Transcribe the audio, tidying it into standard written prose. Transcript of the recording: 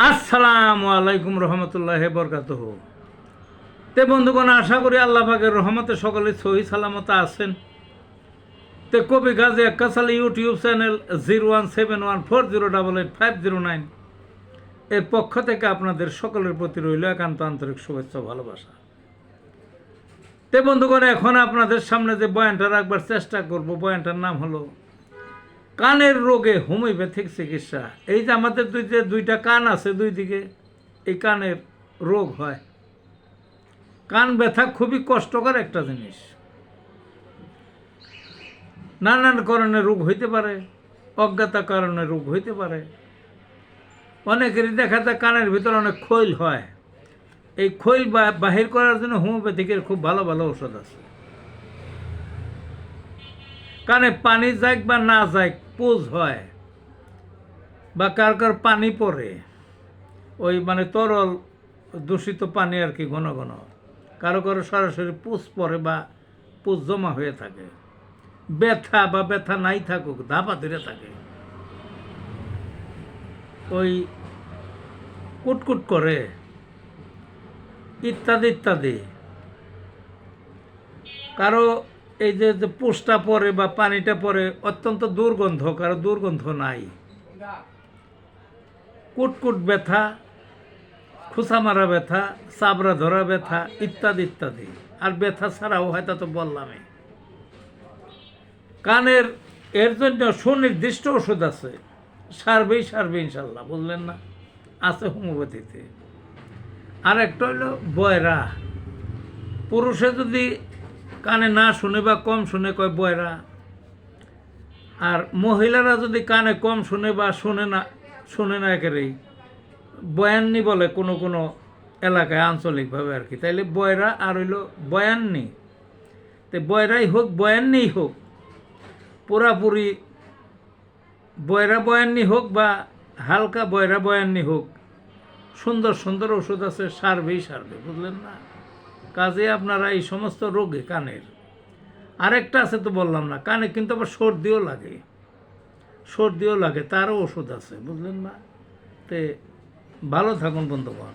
আসসালামু আলাইকুম রহমতুল্লাহ বরকাতুহ। তে বন্ধুগণ, আশা করি আল্লাহ পাকের রহমতে সকলে সহি সালামত আছেন। তে কবি গাজী আক্কাস আলী ইউটিউব চ্যানেল 017140885009 এর পক্ষ থেকে আপনাদের সকলের প্রতি রইল একান্ত আন্তরিক শুভেচ্ছা ভালোবাসা। তে বন্ধুগণ, এখন আপনাদের সামনে যে বয়ানটা রাখবার চেষ্টা করব, বয়ানটার নাম হলো কানের রোগে হোমিওপ্যাথিক চিকিৎসা। এই যে আমাদের দুইটা কান আছে, দুই দিকে এই কানের রোগ হয়। কান ব্যথা খুবই কষ্টকর একটা জিনিস। নানান কারণে রোগ হইতে পারে, অজ্ঞাত কারণে রোগ হইতে পারে। অনেকেরই দেখা যায় কানের ভিতরে অনেক খৈল হয়। এই খৈল বাহির করার জন্য হোমিওপ্যাথিকের খুব ভালো ভালো ওষুধ আছে। কানে পানি যাক বা না যাক, পুজ হয় বা কার পানি পড়ে, ওই মানে তরল দূষিত পানি আর কি, ঘন ঘন কারো সরাসরি পুজ পড়ে বা পুজ জমা হয়ে থাকে। ব্যথা বা ব্যথা নাই থাকুক, ধাপা ধরে থাকে, ওই কুটকুট করে, ইত্যাদি ইত্যাদি। কারো এই যে পুষটা পরে বা পানিটা পরে অত্যন্ত দুর্গন্ধ, কারো দুর্গন্ধ নাই, কুটকুট ব্যথা, খুসা মারা ব্যথা, চাবড়া ধরা ব্যথা, ইত্যাদি ইত্যাদি। আর ব্যথা ছাড়াও হয়তো তো বললামই। কানের এর জন্য সুনির্দিষ্ট ওষুধ আছে, সারবেই সারবে ইনশাল্লাহ, বুঝলেন না, আছে হোমিওপ্যাথিতে। আর একটা হইল বয়রা। পুরুষে যদি কানে না শুনে বা কম শুনে কয় বয়রা, আর মহিলারা যদি কানে কম শুনে বা শুনে না একেবারেই, বয়ান্নি বলে কোনো কোনো এলাকায় আঞ্চলিকভাবে আর কি। তাইলে বয়রা আর হইল বয়ান্নি। তো বয়রাই হোক বয়ান্নিই হোক, পুরাপুরি বয়রা বয়ান্নি হোক বা হালকা বয়রা বয়ান্নি হোক, সুন্দর সুন্দর ওষুধ আছে, সারবেই সারবে, বুঝলেন না। কাজে আপনারা এই সমস্ত রোগে কানের, আরেকটা আছে তো বললাম না, কানে কিন্তু আবার সর্দিও লাগে, তারও ওষুধ আছে, বুঝলেন না। তে ভালো থাকুন বন্ধুগণ।